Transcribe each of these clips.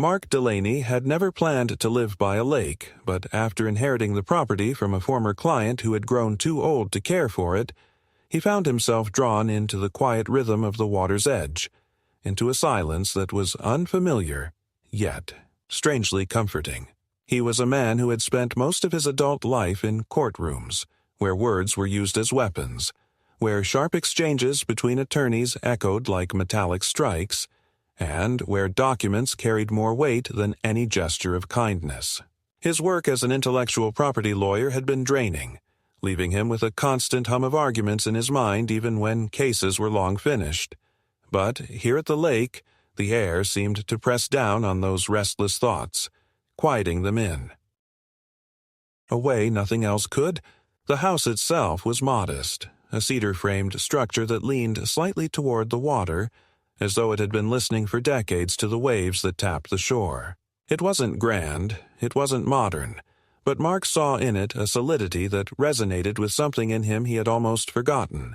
Mark Delaney had never planned to live by a lake, but after inheriting the property from a former client who had grown too old to care for it, he found himself drawn into the quiet rhythm of the water's edge, into a silence that was unfamiliar, yet strangely comforting. He was a man who had spent most of his adult life in courtrooms, where words were used as weapons, where sharp exchanges between attorneys echoed like metallic strikes, and where documents carried more weight than any gesture of kindness. His work as an intellectual property lawyer had been draining, leaving him with a constant hum of arguments in his mind even when cases were long finished. But here at the lake, the air seemed to press down on those restless thoughts, quieting them in. A way nothing else could, the house itself was modest, a cedar-framed structure that leaned slightly toward the water, as though it had been listening for decades to the waves that tapped the shore. It wasn't grand, it wasn't modern, but Mark saw in it a solidity that resonated with something in him he had almost forgotten,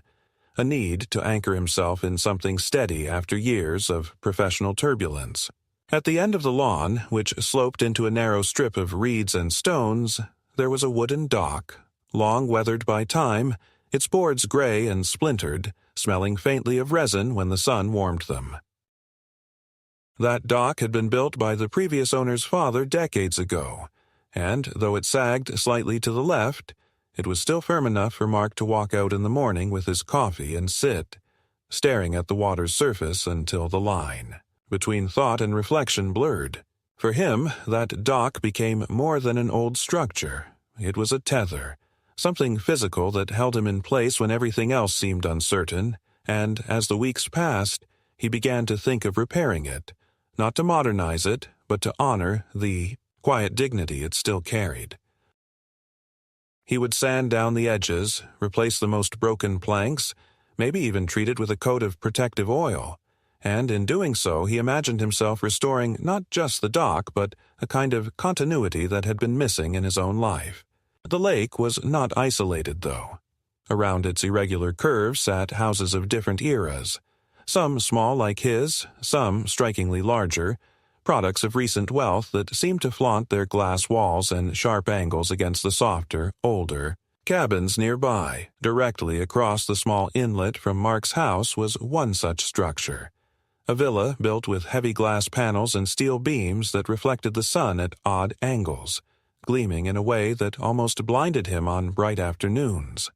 a need to anchor himself in something steady after years of professional turbulence. At the end of the lawn, which sloped into a narrow strip of reeds and stones, there was a wooden dock, long weathered by time, its boards gray and splintered, smelling faintly of resin when the sun warmed them. That dock had been built by the previous owner's father decades ago, and though it sagged slightly to the left, it was still firm enough for Mark to walk out in the morning with his coffee and sit, staring at the water's surface until the line between thought and reflection blurred. For him, that dock became more than an old structure. It was a tether, something physical that held him in place when everything else seemed uncertain, and as the weeks passed, he began to think of repairing it, not to modernize it, but to honor the quiet dignity it still carried. He would sand down the edges, replace the most broken planks, maybe even treat it with a coat of protective oil, and in doing so he imagined himself restoring not just the dock, but a kind of continuity that had been missing in his own life. The lake was not isolated, though. Around its irregular curves sat houses of different eras, some small like his, some strikingly larger, products of recent wealth that seemed to flaunt their glass walls and sharp angles against the softer, older cabins nearby. Directly across the small inlet from Mark's house was one such structure, a villa built with heavy glass panels and steel beams that reflected the sun at odd angles, gleaming in a way that almost blinded him on bright afternoons.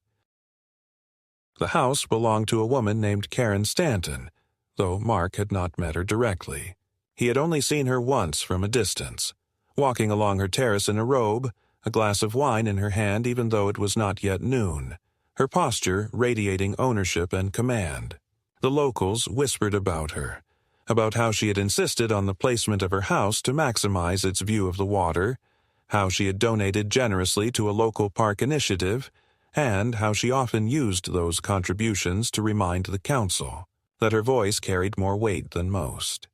The house belonged to a woman named Karen Stanton, though Mark had not met her directly. He had only seen her once from a distance, walking along her terrace in a robe, a glass of wine in her hand even though it was not yet noon, her posture radiating ownership and command. The locals whispered about her, about how she had insisted on the placement of her house to maximize its view of the water, how she had donated generously to a local park initiative, and how she often used those contributions to remind the council that her voice carried more weight than most.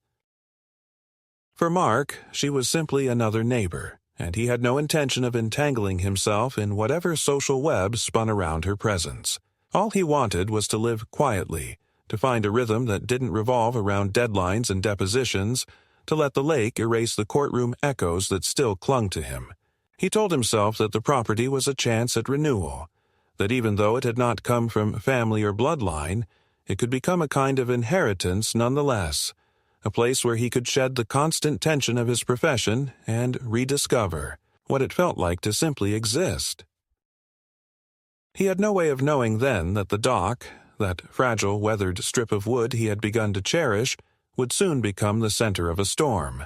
For Mark, she was simply another neighbor, and he had no intention of entangling himself in whatever social web spun around her presence. All he wanted was to live quietly, to find a rhythm that didn't revolve around deadlines and depositions, to let the lake erase the courtroom echoes that still clung to him. He told himself that the property was a chance at renewal, that even though it had not come from family or bloodline, it could become a kind of inheritance nonetheless, a place where he could shed the constant tension of his profession and rediscover what it felt like to simply exist. He had no way of knowing then that the dock, that fragile, weathered strip of wood he had begun to cherish, would soon become the center of a storm,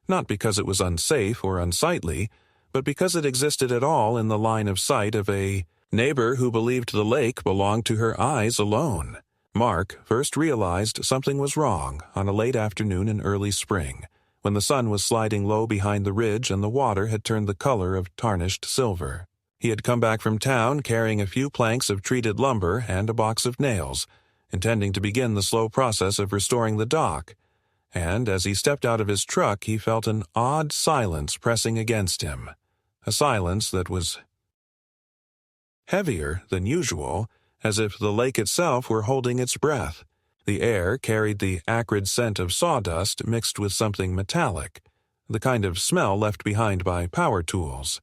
not because it was unsafe or unsightly, but because it existed at all in the line of sight of a neighbor who believed the lake belonged to her eyes alone. Mark first realized something was wrong on a late afternoon in early spring, when the sun was sliding low behind the ridge and the water had turned the color of tarnished silver. He had come back from town carrying a few planks of treated lumber and a box of nails, intending to begin the slow process of restoring the dock, and as he stepped out of his truck he felt an odd silence pressing against him, a silence that was heavier than usual, as if the lake itself were holding its breath. The air carried the acrid scent of sawdust mixed with something metallic, the kind of smell left behind by power tools.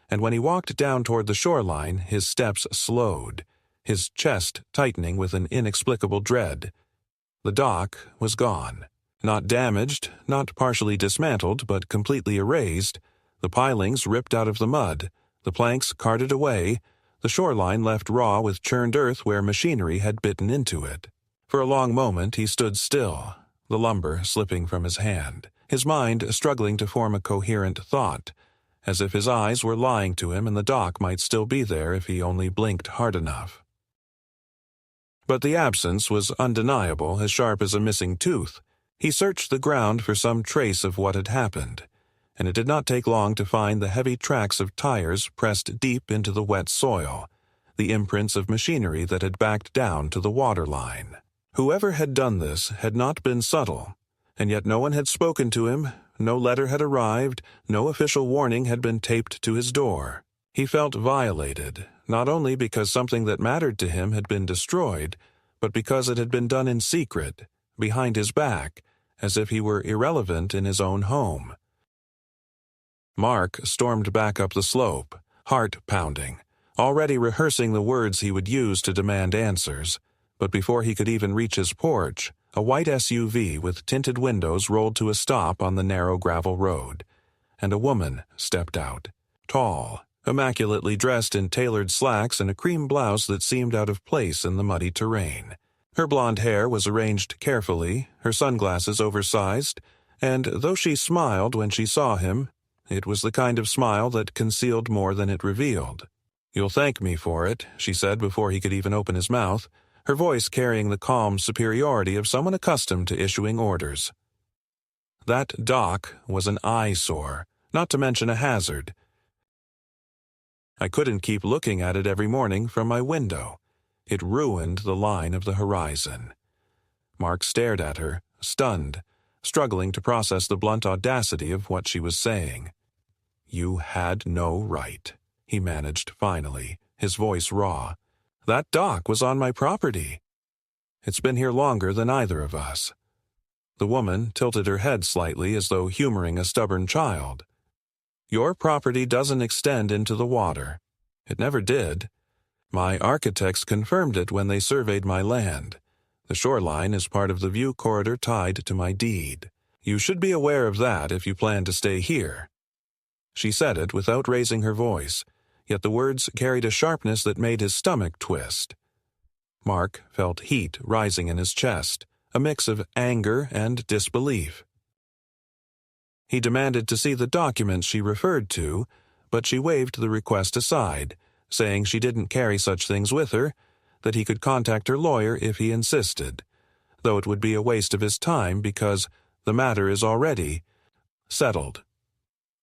And when he walked down toward the shoreline, his steps slowed, his chest tightening with an inexplicable dread. The dock was gone. Not damaged, not partially dismantled, but completely erased, the pilings ripped out of the mud, the planks carted away, the shoreline left raw with churned earth where machinery had bitten into it. For a long moment he stood still, the lumber slipping from his hand, his mind struggling to form a coherent thought, as if his eyes were lying to him and the dock might still be there if he only blinked hard enough. But the absence was undeniable, as sharp as a missing tooth. He searched the ground for some trace of what had happened, and it did not take long to find the heavy tracks of tires pressed deep into the wet soil, the imprints of machinery that had backed down to the waterline. Whoever had done this had not been subtle, and yet no one had spoken to him, no letter had arrived, no official warning had been taped to his door. He felt violated, not only because something that mattered to him had been destroyed, but because it had been done in secret, behind his back, as if he were irrelevant in his own home. Mark stormed back up the slope, heart pounding, already rehearsing the words he would use to demand answers, but before he could even reach his porch, a white SUV with tinted windows rolled to a stop on the narrow gravel road, and a woman stepped out, tall, immaculately dressed in tailored slacks and a cream blouse that seemed out of place in the muddy terrain. Her blonde hair was arranged carefully, her sunglasses oversized, and though she smiled when she saw him, it was the kind of smile that concealed more than it revealed. "You'll thank me for it," she said before he could even open his mouth, her voice carrying the calm superiority of someone accustomed to issuing orders. That dock was an eyesore, not to mention a hazard. I couldn't keep looking at it every morning from my window. It ruined the line of the horizon. Mark stared at her, stunned, struggling to process the blunt audacity of what she was saying. "You had no right," he managed finally, his voice raw. "That dock was on my property. It's been here longer than either of us." The woman tilted her head slightly as though humoring a stubborn child. "Your property doesn't extend into the water. It never did. My architects confirmed it when they surveyed my land. The shoreline is part of the view corridor tied to my deed. You should be aware of that if you plan to stay here." She said it without raising her voice, yet the words carried a sharpness that made his stomach twist. Mark felt heat rising in his chest, a mix of anger and disbelief. He demanded to see the documents she referred to, but she waved the request aside, saying she didn't carry such things with her, that he could contact her lawyer if he insisted, though it would be a waste of his time because the matter is already settled.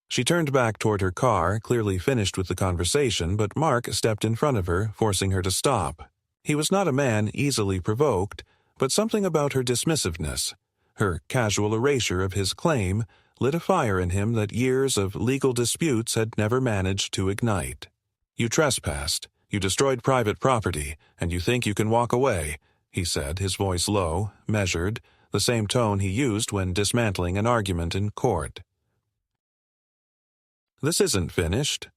She turned back toward her car, clearly finished with the conversation, but Mark stepped in front of her, forcing her to stop. He was not a man easily provoked, but something about her dismissiveness, her casual erasure of his claim, lit a fire in him that years of legal disputes had never managed to ignite. "You trespassed, you destroyed private property, and you think you can walk away," he said, his voice low, measured, the same tone he used when dismantling an argument in court. "This isn't finished."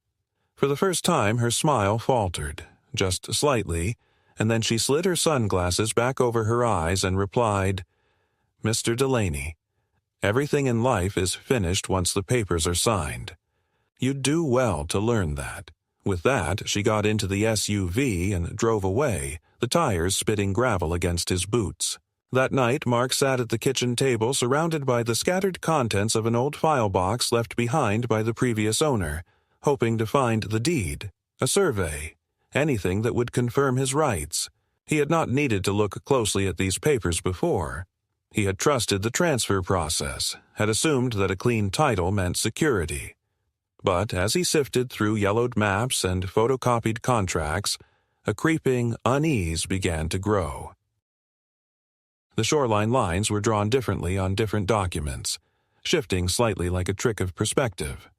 For the first time her smile faltered, just slightly, and then she slid her sunglasses back over her eyes and replied, "Mr. Delaney, everything in life is finished once the papers are signed. You'd do well to learn that." With that, she got into the SUV and drove away, the tires spitting gravel against his boots. That night, Mark sat at the kitchen table surrounded by the scattered contents of an old file box left behind by the previous owner, hoping to find the deed, a survey, anything that would confirm his rights. He had not needed to look closely at these papers before. He had trusted the transfer process, had assumed that a clean title meant security. But as he sifted through yellowed maps and photocopied contracts, a creeping unease began to grow. The shoreline lines were drawn differently on different documents, shifting slightly like a trick of perspective.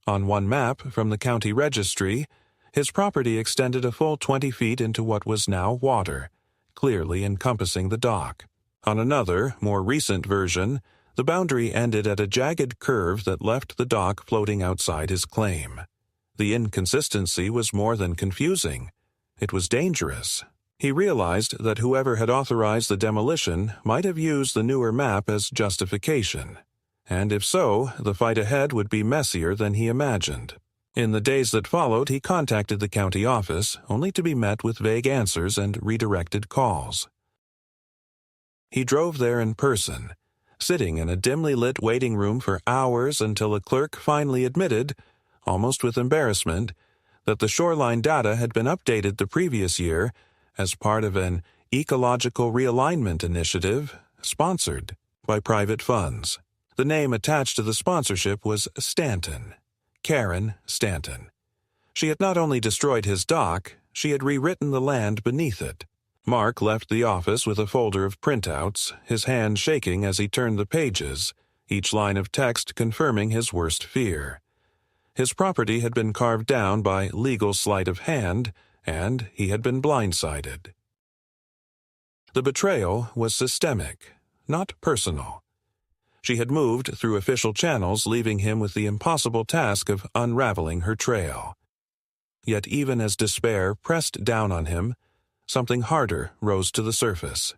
On one map from the county registry, his property extended a full 20 feet into what was now water, clearly encompassing the dock. On another, more recent version, The boundary ended at a jagged curve that left the dock floating outside his claim. The inconsistency was more than confusing. It was dangerous. He realized that whoever had authorized the demolition might have used the newer map as justification. And if so, the fight ahead would be messier than he imagined. In the days that followed, he contacted the county office, only to be met with vague answers and redirected calls. He drove there in person, sitting in a dimly lit waiting room for hours until a clerk finally admitted, almost with embarrassment, that the shoreline data had been updated the previous year as part of an ecological realignment initiative sponsored by private funds. The name attached to the sponsorship was Stanton, Karen Stanton. She had not only destroyed his dock, she had rewritten the land beneath it. Mark left the office with a folder of printouts, his hand shaking as he turned the pages, each line of text confirming his worst fear. His property had been carved down by legal sleight of hand, and he had been blindsided. The betrayal was systemic, not personal. She had moved through official channels, leaving him with the impossible task of unraveling her trail. Yet even as despair pressed down on him, something harder rose to the surface.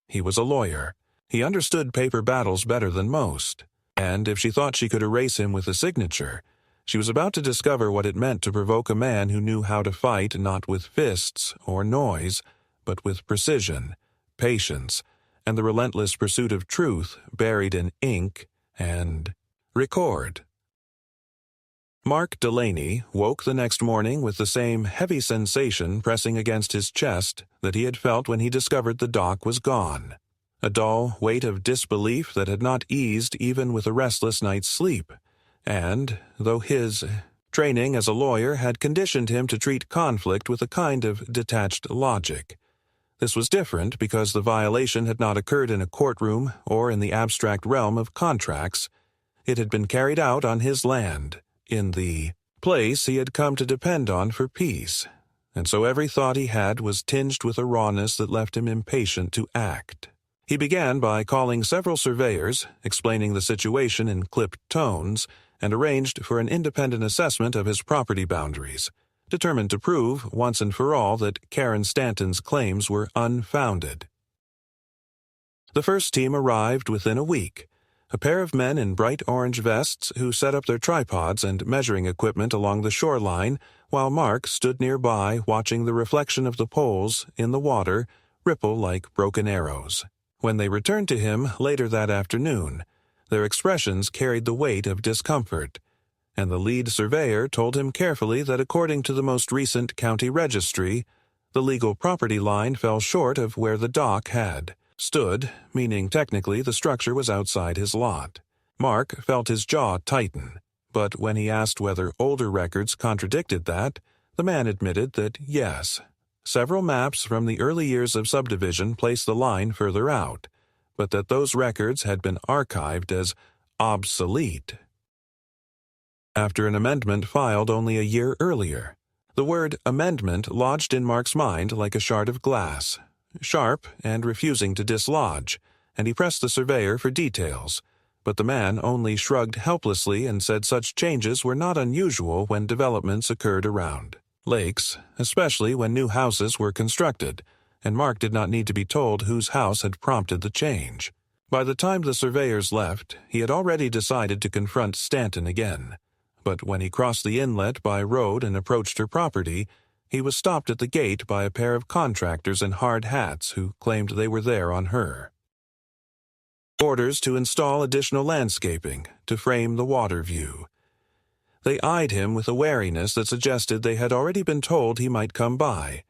He was a lawyer. He understood paper battles better than most, and if she thought she could erase him with a signature, she was about to discover what it meant to provoke a man who knew how to fight not with fists or noise, but with precision, patience, and the relentless pursuit of truth buried in ink and record. Mark Delaney woke the next morning with the same heavy sensation pressing against his chest that he had felt when he discovered the dock was gone, a dull weight of disbelief that had not eased even with a restless night's sleep. And, though his training as a lawyer had conditioned him to treat conflict with a kind of detached logic, this was different because the violation had not occurred in a courtroom or in the abstract realm of contracts. It had been carried out on his land, in the place he had come to depend on for peace, and so every thought he had was tinged with a rawness that left him impatient to act. He began by calling several surveyors, explaining the situation in clipped tones, and arranged for an independent assessment of his property boundaries, determined to prove, once and for all, that Karen Stanton's claims were unfounded. The first team arrived within a week, a pair of men in bright orange vests who set up their tripods and measuring equipment along the shoreline, while Mark stood nearby watching the reflection of the poles in the water ripple like broken arrows. When they returned to him later that afternoon, their expressions carried the weight of discomfort, and the lead surveyor told him carefully that according to the most recent county registry, the legal property line fell short of where the dock had stood, meaning technically the structure was outside his lot. Mark felt his jaw tighten, but when he asked whether older records contradicted that, the man admitted that yes, several maps from the early years of subdivision placed the line further out, but that those records had been archived as obsolete after an amendment filed only a year earlier. The word amendment lodged in Mark's mind like a shard of glass, sharp and refusing to dislodge, and he pressed the surveyor for details, but the man only shrugged helplessly and said such changes were not unusual when developments occurred around lakes, especially when new houses were constructed, and Mark did not need to be told whose house had prompted the change. By the time the surveyors left, he had already decided to confront Stanton again, but when he crossed the inlet by road and approached her property, he was stopped at the gate by a pair of contractors in hard hats who claimed they were there on her. Orders to install additional landscaping to frame the water view. They eyed him with a wariness that suggested they had already been told he might come by,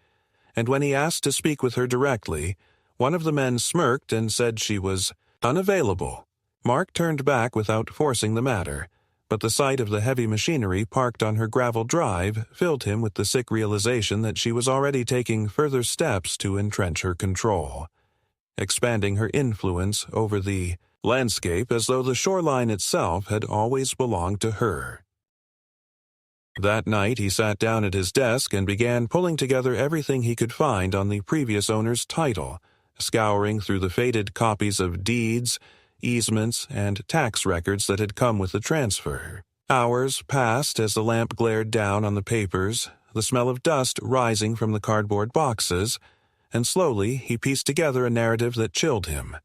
and when he asked to speak with her directly, one of the men smirked and said she was unavailable. Mark turned back without forcing the matter, but the sight of the heavy machinery parked on her gravel drive filled him with the sick realization that she was already taking further steps to entrench her control, expanding her influence over the landscape as though the shoreline itself had always belonged to her. That night he sat down at his desk and began pulling together everything he could find on the previous owner's title, scouring through the faded copies of deeds, easements, and tax records that had come with the transfer. Hours passed as the lamp glared down on the papers, the smell of dust rising from the cardboard boxes, and slowly he pieced together a narrative that chilled him.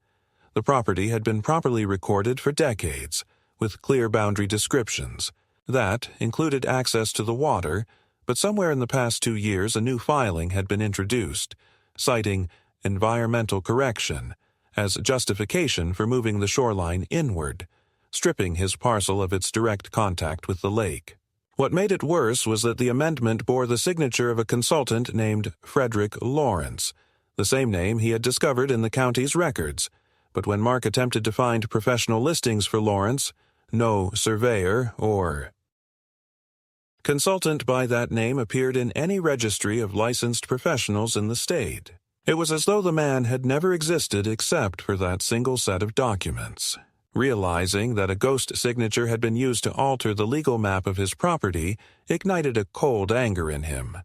The property had been properly recorded for decades, with clear boundary descriptions. That included access to the water, but somewhere in the past 2 years a new filing had been introduced, citing environmental correction as justification for moving the shoreline inward, stripping his parcel of its direct contact with the lake. What made it worse was that the amendment bore the signature of a consultant named Frederick Lawrence, the same name he had discovered in the county's records. But when Mark attempted to find professional listings for Lawrence, no surveyor or consultant by that name appeared in any registry of licensed professionals in the state. It was as though the man had never existed except for that single set of documents. Realizing that a ghost signature had been used to alter the legal map of his property ignited a cold anger in him,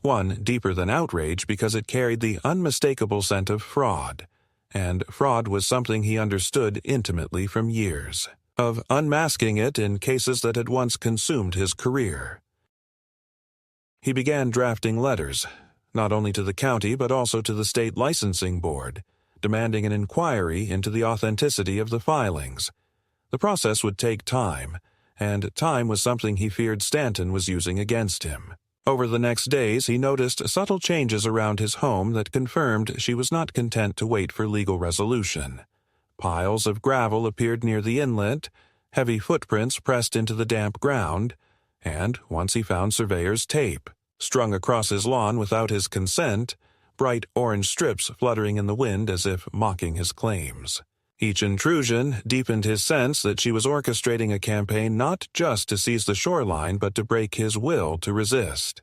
one deeper than outrage because it carried the unmistakable scent of fraud. And fraud was something he understood intimately from years, of unmasking it in cases that had once consumed his career. He began drafting letters, not only to the county but also to the state licensing board, demanding an inquiry into the authenticity of the filings. The process would take time, and time was something he feared Stanton was using against him. Over the next days, he noticed subtle changes around his home that confirmed she was not content to wait for legal resolution. Piles of gravel appeared near the inlet, heavy footprints pressed into the damp ground, and once he found surveyor's tape, strung across his lawn without his consent, bright orange strips fluttering in the wind as if mocking his claims. Each intrusion deepened his sense that she was orchestrating a campaign not just to seize the shoreline but to break his will to resist.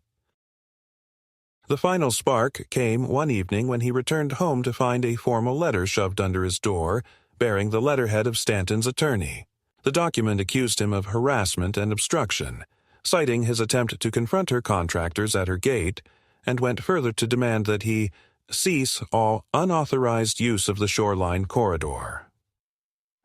The final spark came one evening when he returned home to find a formal letter shoved under his door, bearing the letterhead of Stanton's attorney. The document accused him of harassment and obstruction, citing his attempt to confront her contractors at her gate, and went further to demand that he cease all unauthorized use of the shoreline corridor.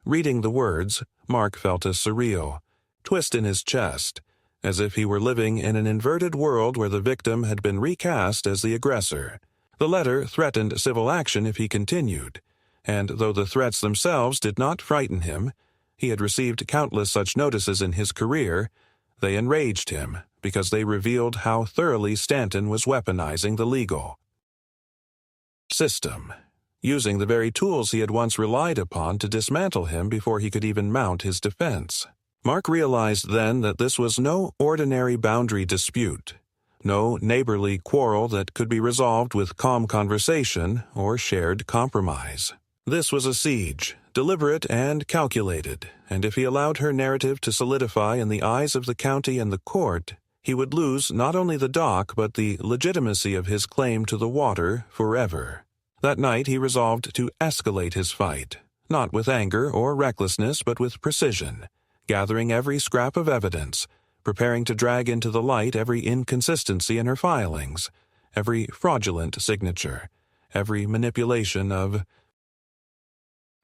Reading the words, Mark felt a surreal twist in his chest, as if he were living in an inverted world where the victim had been recast as the aggressor. The letter threatened civil action if he continued, and though the threats themselves did not frighten him, he had received countless such notices in his career. They enraged him because they revealed how thoroughly Stanton was weaponizing the legal system, using the very tools he had once relied upon to dismantle him before he could even mount his defense. Mark realized then that this was no ordinary boundary dispute, no neighborly quarrel that could be resolved with calm conversation or shared compromise. This was a siege, deliberate and calculated, and if he allowed her narrative to solidify in the eyes of the county and the court, he would lose not only the dock but the legitimacy of his claim to the water forever. That night he resolved to escalate his fight, not with anger or recklessness but with precision, gathering every scrap of evidence, preparing to drag into the light every inconsistency in her filings, every fraudulent signature, every manipulation of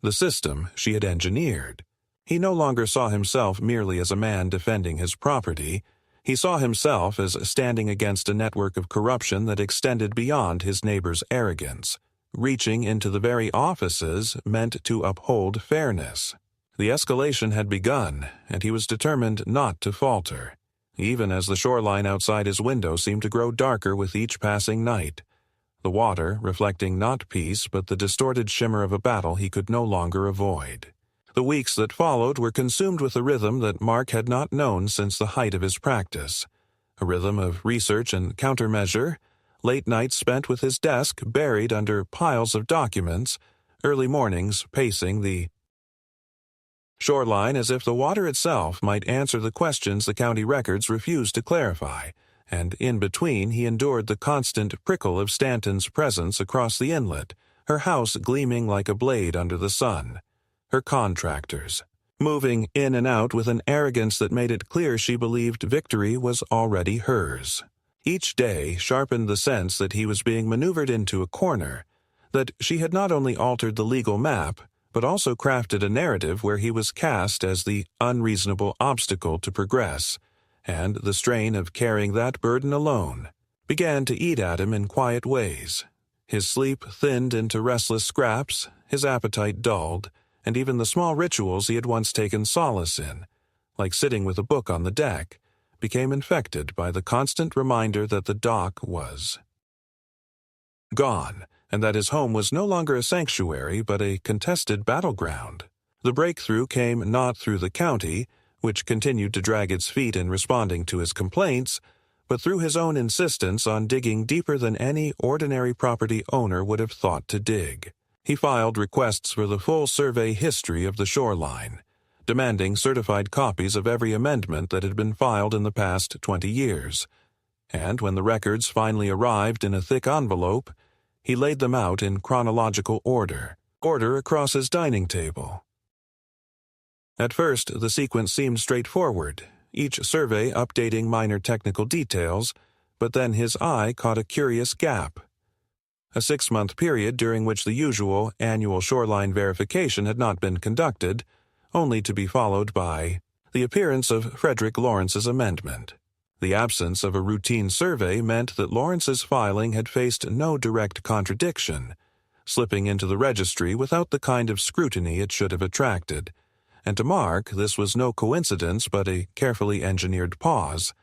the system she had engineered. He no longer saw himself merely as a man defending his property. He saw himself as standing against a network of corruption that extended beyond his neighbor's arrogance, reaching into the very offices meant to uphold fairness. The escalation had begun, and he was determined not to falter, even as the shoreline outside his window seemed to grow darker with each passing night, the water reflecting not peace but the distorted shimmer of a battle he could no longer avoid. The weeks that followed were consumed with a rhythm that Mark had not known since the height of his practice, a rhythm of research and countermeasure, late nights spent with his desk buried under piles of documents, early mornings pacing the shoreline as if the water itself might answer the questions the county records refused to clarify, and in between he endured the constant prickle of Stanton's presence across the inlet, her house gleaming like a blade under the sun, her contractors moving in and out with an arrogance that made it clear she believed victory was already hers. Each day sharpened the sense that he was being maneuvered into a corner, that she had not only altered the legal map, but also crafted a narrative where he was cast as the unreasonable obstacle to progress, and the strain of carrying that burden alone began to eat at him in quiet ways. His sleep thinned into restless scraps, his appetite dulled, and even the small rituals he had once taken solace in, like sitting with a book on the deck, became infected by the constant reminder that the dock was gone, and that his home was no longer a sanctuary but a contested battleground. The breakthrough came not through the county, which continued to drag its feet in responding to his complaints, but through his own insistence on digging deeper than any ordinary property owner would have thought to dig. He filed requests for the full survey history of the shoreline, demanding certified copies of every amendment that had been filed in the past 20 years. And when the records finally arrived in a thick envelope, he laid them out in chronological order across his dining table. At first, the sequence seemed straightforward, each survey updating minor technical details, but then his eye caught a curious gap. A 6-month period during which the usual annual shoreline verification had not been conducted, only to be followed by the appearance of Frederick Lawrence's amendment. The absence of a routine survey meant that Lawrence's filing had faced no direct contradiction, slipping into the registry without the kind of scrutiny it should have attracted, and to Mark this was no coincidence but a carefully engineered pause,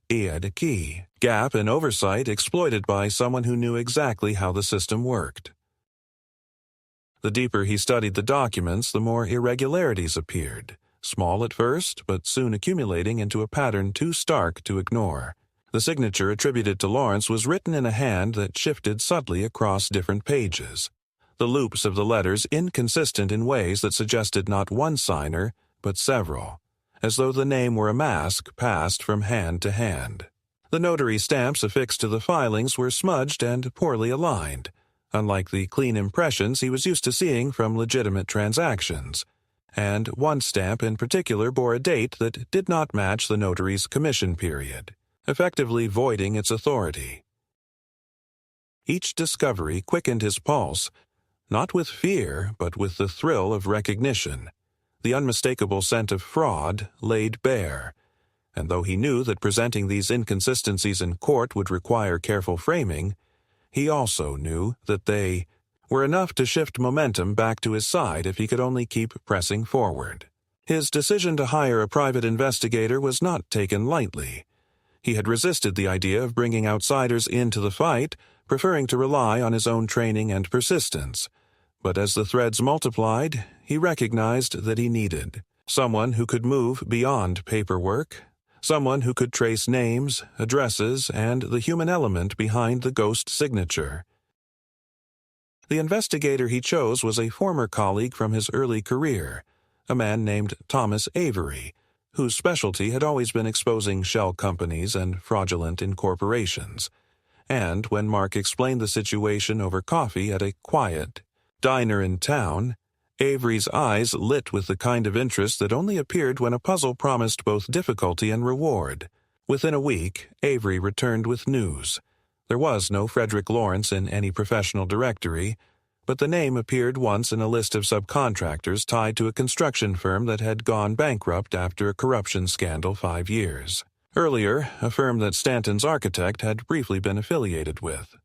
a key gap in oversight exploited by someone who knew exactly how the system worked. The deeper he studied the documents, the more irregularities appeared, small at first, but soon accumulating into a pattern too stark to ignore. The signature attributed to Lawrence was written in a hand that shifted subtly across different pages, the loops of the letters inconsistent in ways that suggested not one signer, but several, as though the name were a mask passed from hand to hand. The notary stamps affixed to the filings were smudged and poorly aligned, unlike the clean impressions he was used to seeing from legitimate transactions, and one stamp in particular bore a date that did not match the notary's commission period, effectively voiding its authority. Each discovery quickened his pulse, not with fear, but with the thrill of recognition. The unmistakable scent of fraud laid bare, and though he knew that presenting these inconsistencies in court would require careful framing, he also knew that they were enough to shift momentum back to his side if he could only keep pressing forward. His decision to hire a private investigator was not taken lightly. He had resisted the idea of bringing outsiders into the fight, preferring to rely on his own training and persistence. But as the threads multiplied, he recognized that he needed someone who could move beyond paperwork, someone who could trace names, addresses, and the human element behind the ghost signature. The investigator he chose was a former colleague from his early career, a man named Thomas Avery, whose specialty had always been exposing shell companies and fraudulent incorporations. And when Mark explained the situation over coffee at a quiet diner in town, Avery's eyes lit with the kind of interest that only appeared when a puzzle promised both difficulty and reward. Within a week, Avery returned with news. There was no Frederick Lawrence in any professional directory, but the name appeared once in a list of subcontractors tied to a construction firm that had gone bankrupt after a corruption scandal 5 years earlier, a firm that Stanton's architect had briefly been affiliated with.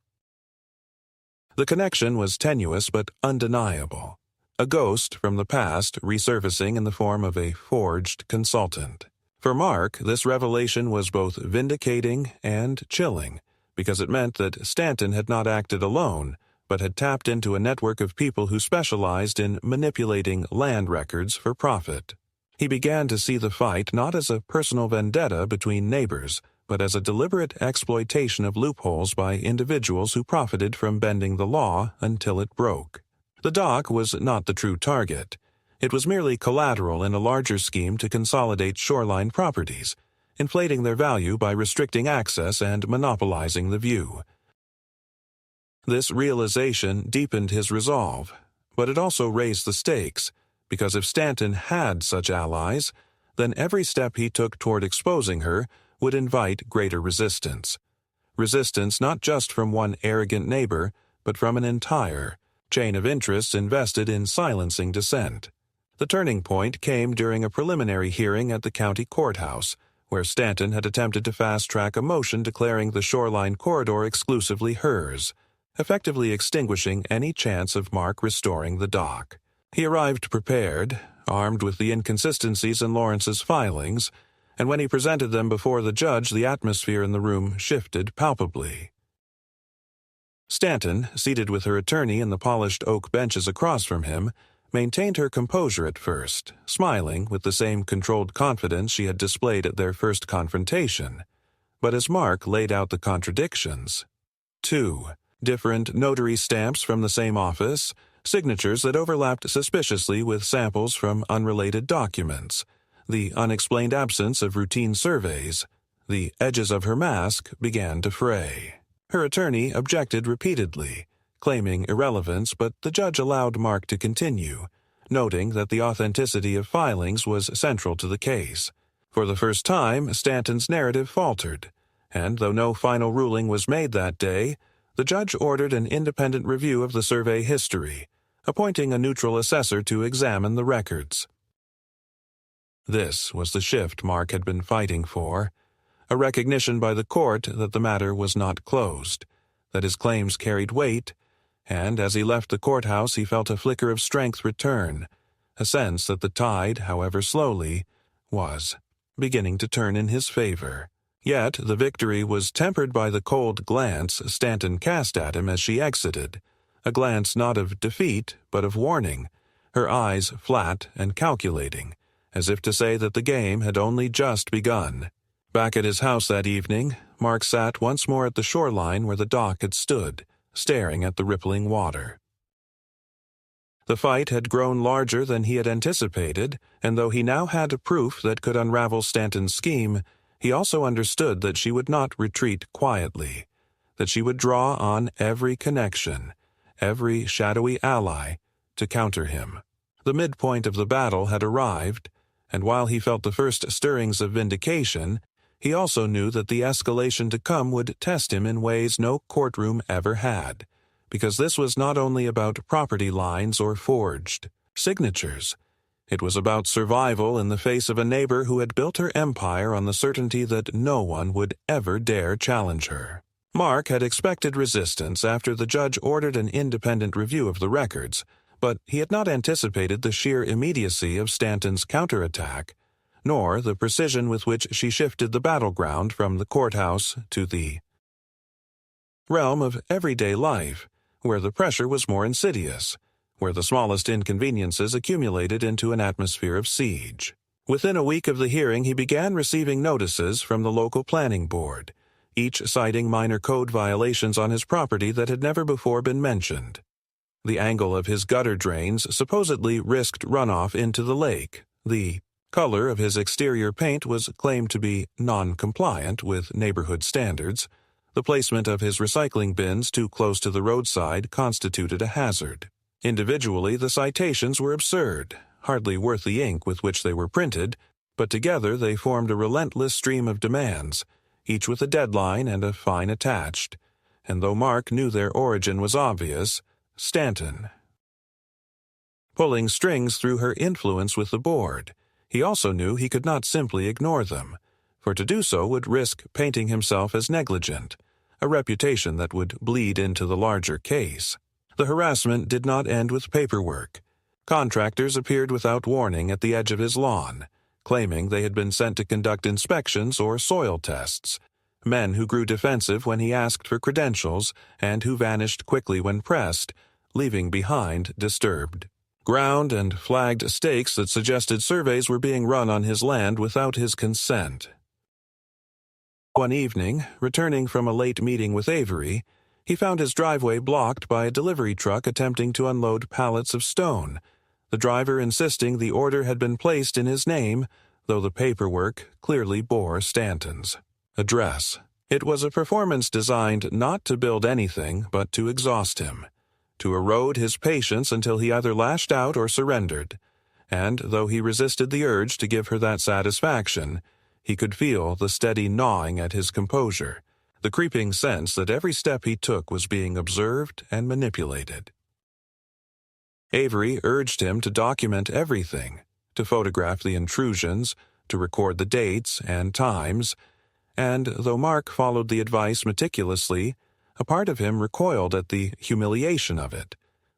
The connection was tenuous but undeniable, a ghost from the past resurfacing in the form of a forged consultant. For Mark, this revelation was both vindicating and chilling, because it meant that Stanton had not acted alone, but had tapped into a network of people who specialized in manipulating land records for profit. He began to see the fight not as a personal vendetta between neighbors, but as a deliberate exploitation of loopholes by individuals who profited from bending the law until it broke. The dock was not the true target. It was merely collateral in a larger scheme to consolidate shoreline properties, inflating their value by restricting access and monopolizing the view. This realization deepened his resolve, but it also raised the stakes, because if Stanton had such allies, then every step he took toward exposing her would invite greater resistance. Resistance not just from one arrogant neighbor, but from an entire, chain of interests invested in silencing dissent. The turning point came during a preliminary hearing at the county courthouse, where Stanton had attempted to fast-track a motion declaring the shoreline corridor exclusively hers, effectively extinguishing any chance of Mark restoring the dock. He arrived prepared, armed with the inconsistencies in Lawrence's filings, and when he presented them before the judge, the atmosphere in the room shifted palpably. Stanton, seated with her attorney in the polished oak benches across from him, maintained her composure at first, smiling with the same controlled confidence she had displayed at their first confrontation. But as Mark laid out the contradictions, 2 different notary stamps from the same office, signatures that overlapped suspiciously with samples from unrelated documents, the unexplained absence of routine surveys, the edges of her mask began to fray. Her attorney objected repeatedly, claiming irrelevance, but the judge allowed Mark to continue, noting that the authenticity of filings was central to the case. For the first time, Stanton's narrative faltered, and though no final ruling was made that day, the judge ordered an independent review of the survey history, appointing a neutral assessor to examine the records. This was the shift Mark had been fighting for, a recognition by the court that the matter was not closed, that his claims carried weight, and as he left the courthouse he felt a flicker of strength return, a sense that the tide, however slowly, was beginning to turn in his favor. Yet the victory was tempered by the cold glance Stanton cast at him as she exited, a glance not of defeat but of warning, her eyes flat and calculating, as if to say that the game had only just begun. Back at his house that evening, Mark sat once more at the shoreline where the dock had stood, staring at the rippling water. The fight had grown larger than he had anticipated, and though he now had proof that could unravel Stanton's scheme, he also understood that she would not retreat quietly, that she would draw on every connection, every shadowy ally, to counter him. The midpoint of the battle had arrived, and while he felt the first stirrings of vindication, he also knew that the escalation to come would test him in ways no courtroom ever had, because this was not only about property lines or forged signatures. It was about survival in the face of a neighbor who had built her empire on the certainty that no one would ever dare challenge her. Mark had expected resistance after the judge ordered an independent review of the records, but he had not anticipated the sheer immediacy of Stanton's counterattack, nor the precision with which she shifted the battleground from the courthouse to the realm of everyday life, where the pressure was more insidious, where the smallest inconveniences accumulated into an atmosphere of siege. Within a week of the hearing, he began receiving notices from the local planning board, each citing minor code violations on his property that had never before been mentioned. The angle of his gutter drains supposedly risked runoff into the lake. The color of his exterior paint was claimed to be non-compliant with neighborhood standards. The placement of his recycling bins too close to the roadside constituted a hazard. Individually, the citations were absurd, hardly worth the ink with which they were printed, but together they formed a relentless stream of demands, each with a deadline and a fine attached. And though Mark knew their origin was obvious, Stanton pulling strings through her influence with the board, he also knew he could not simply ignore them, for to do so would risk painting himself as negligent, a reputation that would bleed into the larger case. The harassment did not end with paperwork. Contractors appeared without warning at the edge of his lawn, claiming they had been sent to conduct inspections or soil tests, men who grew defensive when he asked for credentials and who vanished quickly when pressed, leaving behind disturbed ground and flagged stakes that suggested surveys were being run on his land without his consent. One evening, returning from a late meeting with Avery, he found his driveway blocked by a delivery truck attempting to unload pallets of stone, the driver insisting the order had been placed in his name, though the paperwork clearly bore Stanton's address. It was a performance designed not to build anything but to exhaust him, to erode his patience until he either lashed out or surrendered, and though he resisted the urge to give her that satisfaction, he could feel the steady gnawing at his composure, the creeping sense that every step he took was being observed and manipulated. Avery urged him to document everything, to photograph the intrusions, to record the dates and times, and though Mark followed the advice meticulously, a part of him recoiled at the humiliation of it,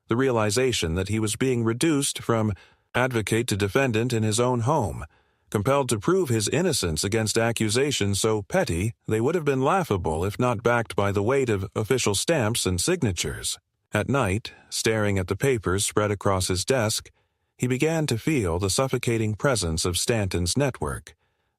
the realization that he was being reduced from advocate to defendant in his own home, compelled to prove his innocence against accusations so petty they would have been laughable if not backed by the weight of official stamps and signatures. At night, staring at the papers spread across his desk, he began to feel the suffocating presence of Stanton's network,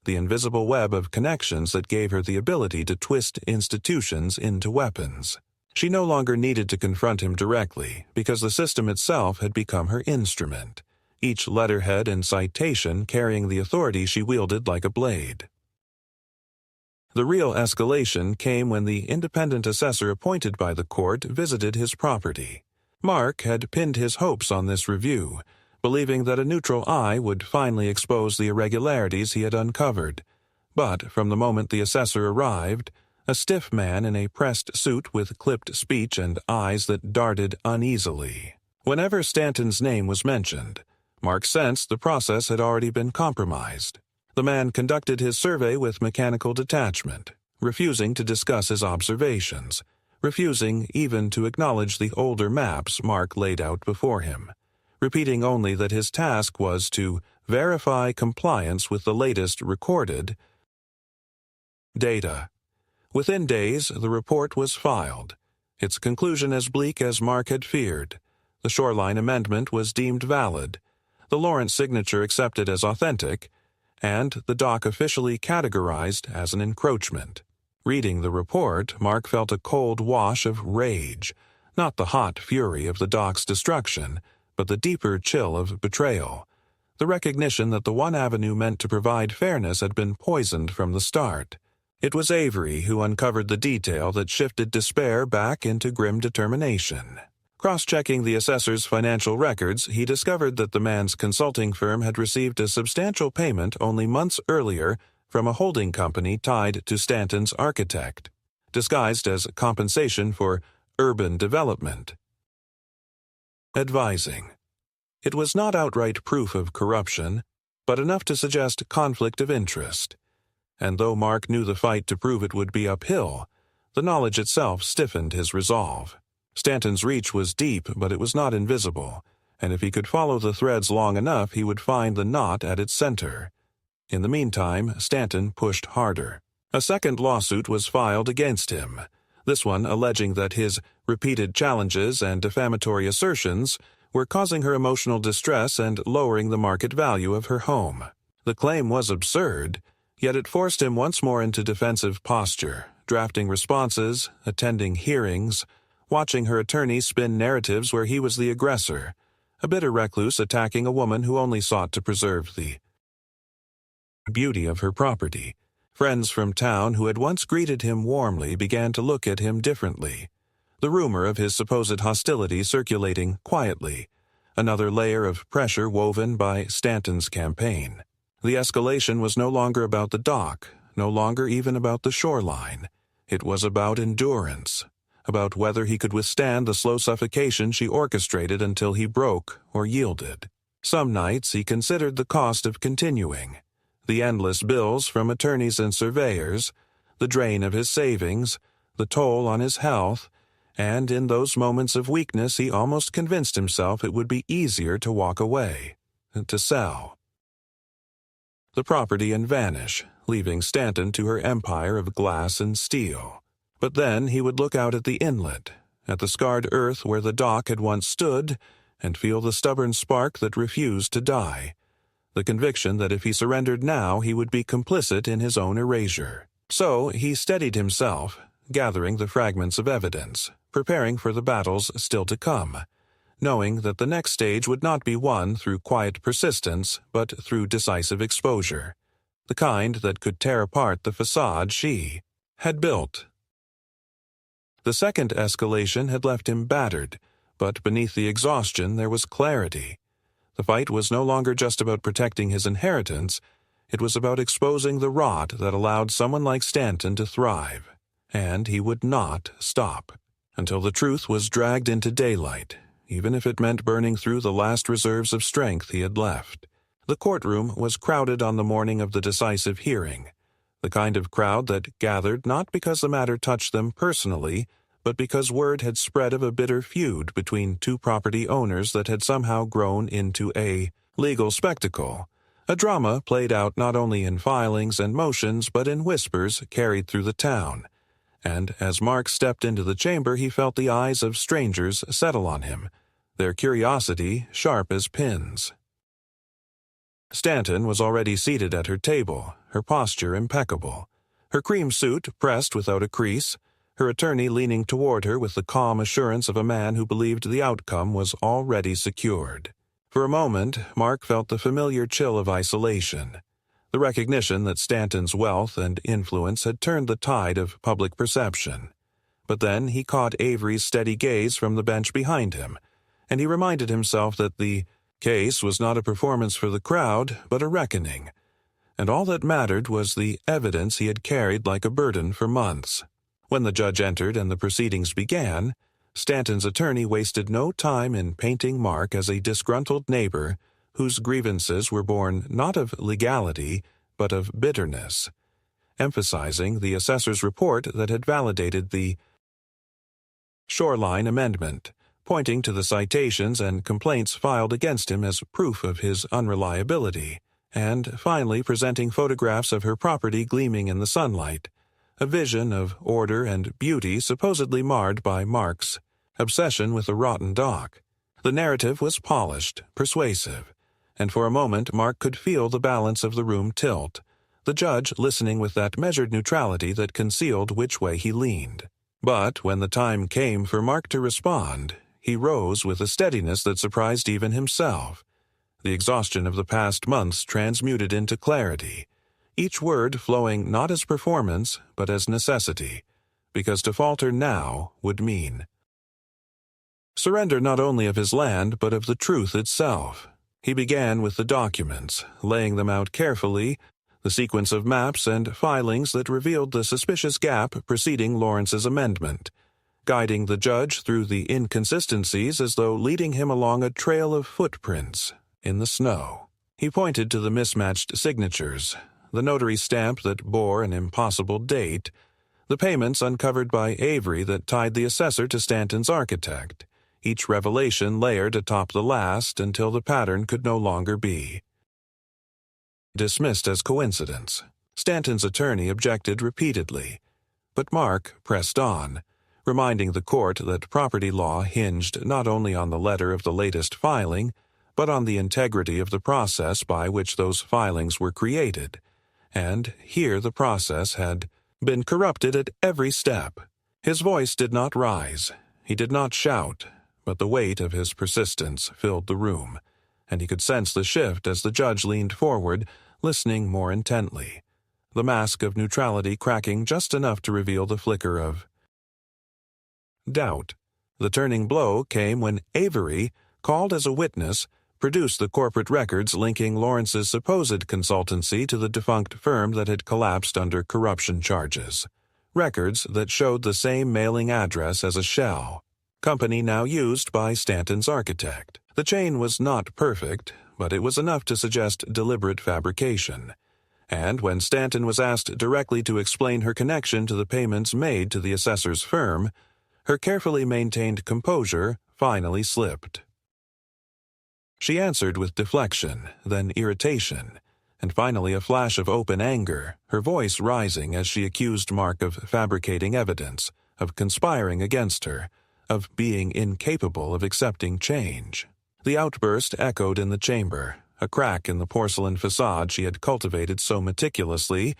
the invisible web of connections that gave her the ability to twist institutions into weapons. She no longer needed to confront him directly because the system itself had become her instrument, each letterhead and citation carrying the authority she wielded like a blade. The real escalation came when the independent assessor appointed by the court visited his property. Mark had pinned his hopes on this review, believing that a neutral eye would finally expose the irregularities he had uncovered. But from the moment the assessor arrived, a stiff man in a pressed suit with clipped speech and eyes that darted uneasily. Whenever Stanton's name was mentioned, Mark sensed the process had already been compromised. The man conducted his survey with mechanical detachment, refusing to discuss his observations, refusing even to acknowledge the older maps Mark laid out before him, repeating only that his task was to verify compliance with the latest recorded data. Within days, the report was filed, its conclusion as bleak as Mark had feared. The shoreline amendment was deemed valid, the Lawrence signature accepted as authentic, and the dock officially categorized as an encroachment. Reading the report, Mark felt a cold wash of rage, not the hot fury of the dock's destruction, but the deeper chill of betrayal, the recognition that the one avenue meant to provide fairness had been poisoned from the start. It was Avery who uncovered the detail that shifted despair back into grim determination. Cross-checking the assessor's financial records, he discovered that the man's consulting firm had received a substantial payment only months earlier from a holding company tied to Stanton's architect, disguised as compensation for urban development. Advising. It was not outright proof of corruption, but enough to suggest conflict of interest. And though Mark knew the fight to prove it would be uphill, the knowledge itself stiffened his resolve. Stanton's reach was deep, but it was not invisible, and if he could follow the threads long enough, he would find the knot at its center. In the meantime, Stanton pushed harder. A second lawsuit was filed against him, this one alleging that his repeated challenges and defamatory assertions were causing her emotional distress and lowering the market value of her home. The claim was absurd, yet it forced him once more into defensive posture, drafting responses, attending hearings, watching her attorney spin narratives where he was the aggressor, a bitter recluse attacking a woman who only sought to preserve the beauty of her property. Friends from town who had once greeted him warmly began to look at him differently, the rumor of his supposed hostility circulating quietly, another layer of pressure woven by Stanton's campaign. The escalation was no longer about the dock, no longer even about the shoreline. It was about endurance, about whether he could withstand the slow suffocation she orchestrated until he broke or yielded. Some nights he considered the cost of continuing, the endless bills from attorneys and surveyors, the drain of his savings, the toll on his health, and in those moments of weakness he almost convinced himself it would be easier to walk away, to sell the property and vanish, leaving Stanton to her empire of glass and steel. But then he would look out at the inlet, at the scarred earth where the dock had once stood, and feel the stubborn spark that refused to die, the conviction that if he surrendered now he would be complicit in his own erasure. So he steadied himself, gathering the fragments of evidence, preparing for the battles still to come, knowing that the next stage would not be won through quiet persistence, but through decisive exposure, the kind that could tear apart the facade she had built. The second escalation had left him battered, but beneath the exhaustion there was clarity. The fight was no longer just about protecting his inheritance, it was about exposing the rot that allowed someone like Stanton to thrive. And he would not stop until the truth was dragged into daylight, even if it meant burning through the last reserves of strength he had left. The courtroom was crowded on the morning of the decisive hearing, the kind of crowd that gathered not because the matter touched them personally, but because word had spread of a bitter feud between two property owners that had somehow grown into a legal spectacle, a drama played out not only in filings and motions but in whispers carried through the town. And as Mark stepped into the chamber, he felt the eyes of strangers settle on him, their curiosity sharp as pins. Stanton was already seated at her table, her posture impeccable, her cream suit pressed without a crease, her attorney leaning toward her with the calm assurance of a man who believed the outcome was already secured. For a moment, Mark felt the familiar chill of isolation, the recognition that Stanton's wealth and influence had turned the tide of public perception. But then he caught Avery's steady gaze from the bench behind him, and he reminded himself that the case was not a performance for the crowd, but a reckoning, and all that mattered was the evidence he had carried like a burden for months. When the judge entered and the proceedings began, Stanton's attorney wasted no time in painting Mark as a disgruntled neighbor whose grievances were born not of legality, but of bitterness, emphasizing the assessor's report that had validated the shoreline amendment, pointing to the citations and complaints filed against him as proof of his unreliability, and finally presenting photographs of her property gleaming in the sunlight, a vision of order and beauty supposedly marred by Mark's obsession with a rotten dock. The narrative was polished, persuasive, and for a moment Mark could feel the balance of the room tilt, the judge listening with that measured neutrality that concealed which way he leaned. But when the time came for Mark to respond, he rose with a steadiness that surprised even himself. The exhaustion of the past months transmuted into clarity, each word flowing not as performance, but as necessity, because to falter now would mean surrender not only of his land, but of the truth itself. He began with the documents, laying them out carefully, the sequence of maps and filings that revealed the suspicious gap preceding Lawrence's amendment, guiding the judge through the inconsistencies as though leading him along a trail of footprints in the snow. He pointed to the mismatched signatures, the notary stamp that bore an impossible date, the payments uncovered by Avery that tied the assessor to Stanton's architect, each revelation layered atop the last until the pattern could no longer be dismissed as coincidence. Stanton's attorney objected repeatedly, but Mark pressed on, reminding the court that property law hinged not only on the letter of the latest filing, but on the integrity of the process by which those filings were created, and here the process had been corrupted at every step. His voice did not rise, he did not shout, but the weight of his persistence filled the room, and he could sense the shift as the judge leaned forward, listening more intently, the mask of neutrality cracking just enough to reveal the flicker of doubt. The turning blow came when Avery, called as a witness, produced the corporate records linking Lawrence's supposed consultancy to the defunct firm that had collapsed under corruption charges. Records that showed the same mailing address as a shell, company now used by Stanton's architect. The chain was not perfect, but it was enough to suggest deliberate fabrication. And when Stanton was asked directly to explain her connection to the payments made to the assessor's firm, her carefully maintained composure finally slipped. She answered with deflection, then irritation, and finally a flash of open anger, her voice rising as she accused Mark of fabricating evidence, of conspiring against her, of being incapable of accepting change. The outburst echoed in the chamber, a crack in the porcelain facade she had cultivated so meticulously,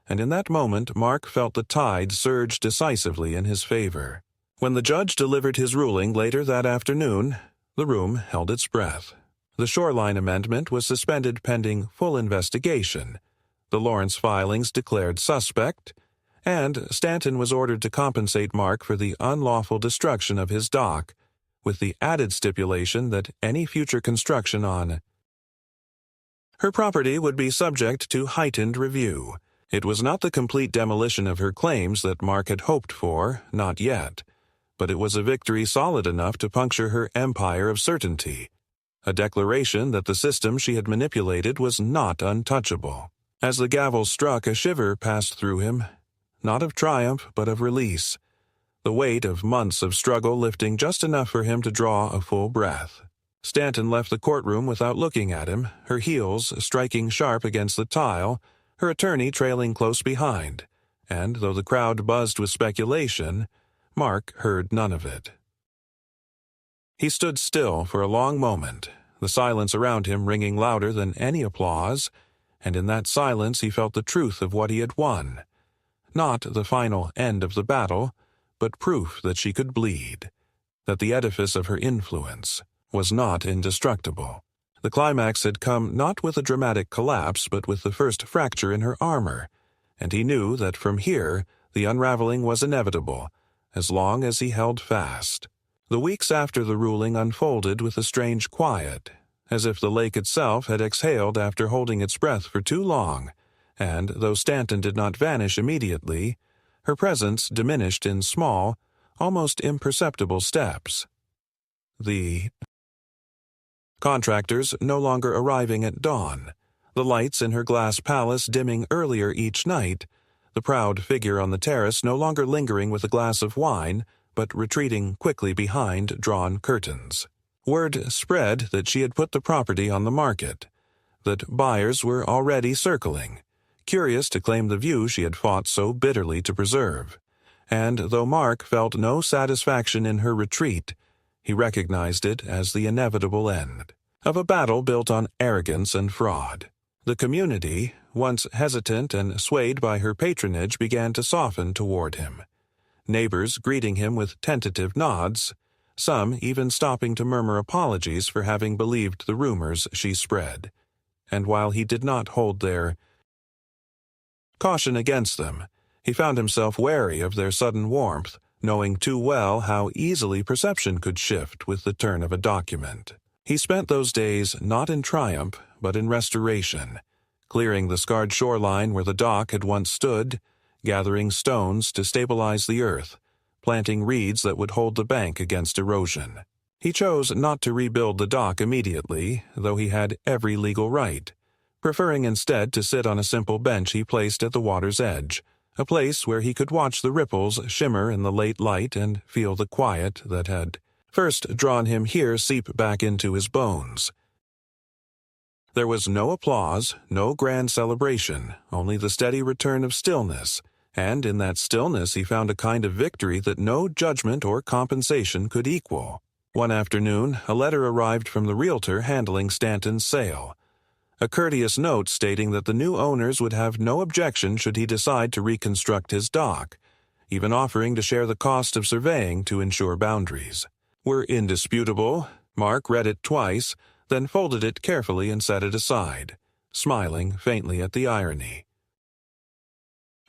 and in that moment Mark felt the tide surge decisively in his favor. When the judge delivered his ruling later that afternoon, the room held its breath. The shoreline amendment was suspended pending full investigation, the Lawrence filings declared suspect, and Stanton was ordered to compensate Mark for the unlawful destruction of his dock, with the added stipulation that any future construction on her property would be subject to heightened review. It was not the complete demolition of her claims that Mark had hoped for, not yet, but it was a victory solid enough to puncture her empire of certainty, a declaration that the system she had manipulated was not untouchable. As the gavel struck, a shiver passed through him, not of triumph but of release, the weight of months of struggle lifting just enough for him to draw a full breath. Stanton left the courtroom without looking at him, her heels striking sharp against the tile, her attorney trailing close behind, and though the crowd buzzed with speculation, Mark heard none of it. He stood still for a long moment, the silence around him ringing louder than any applause, and in that silence he felt the truth of what he had won. Not the final end of the battle, but proof that she could bleed, that the edifice of her influence was not indestructible. The climax had come not with a dramatic collapse, but with the first fracture in her armor, and he knew that from here the unraveling was inevitable, as long as he held fast. The weeks after the ruling unfolded with a strange quiet, as if the lake itself had exhaled after holding its breath for too long, and, though Stanton did not vanish immediately, her presence diminished in small, almost imperceptible steps. The contractors no longer arriving at dawn, the lights in her glass palace dimming earlier each night, the proud figure on the terrace no longer lingering with a glass of wine, but retreating quickly behind drawn curtains. Word spread that she had put the property on the market, that buyers were already circling, curious to claim the view she had fought so bitterly to preserve. And though Mark felt no satisfaction in her retreat, he recognized it as the inevitable end of a battle built on arrogance and fraud. The community, once hesitant and swayed by her patronage, began to soften toward him, neighbors greeting him with tentative nods, some even stopping to murmur apologies for having believed the rumors she spread. And while he did not hold their caution against them, he found himself wary of their sudden warmth, knowing too well how easily perception could shift with the turn of a document. He spent those days not in triumph, but in restoration, clearing the scarred shoreline where the dock had once stood, gathering stones to stabilize the earth, planting reeds that would hold the bank against erosion. He chose not to rebuild the dock immediately, though he had every legal right, preferring instead to sit on a simple bench he placed at the water's edge, a place where he could watch the ripples shimmer in the late light and feel the quiet that had first drawn him here seep back into his bones. There was no applause, no grand celebration, only the steady return of stillness, and in that stillness he found a kind of victory that no judgment or compensation could equal. One afternoon, a letter arrived from the realtor handling Stanton's sale, a courteous note stating that the new owners would have no objection should he decide to reconstruct his dock, even offering to share the cost of surveying to ensure boundaries were indisputable. Mark read it twice, then folded it carefully and set it aside, smiling faintly at the irony.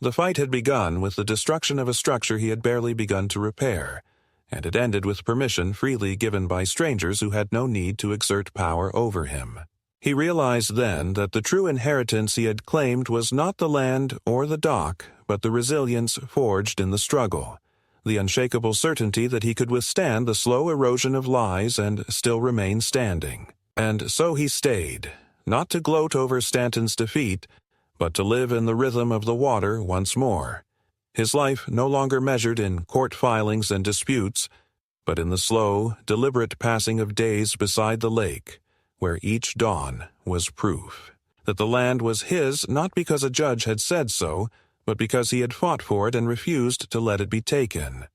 The fight had begun with the destruction of a structure he had barely begun to repair, and it ended with permission freely given by strangers who had no need to exert power over him. He realized then that the true inheritance he had claimed was not the land or the dock, but the resilience forged in the struggle, the unshakable certainty that he could withstand the slow erosion of lies and still remain standing. And so he stayed, not to gloat over Stanton's defeat, but to live in the rhythm of the water once more, his life no longer measured in court filings and disputes, but in the slow, deliberate passing of days beside the lake, where each dawn was proof that the land was his not because a judge had said so, but because he had fought for it and refused to let it be taken.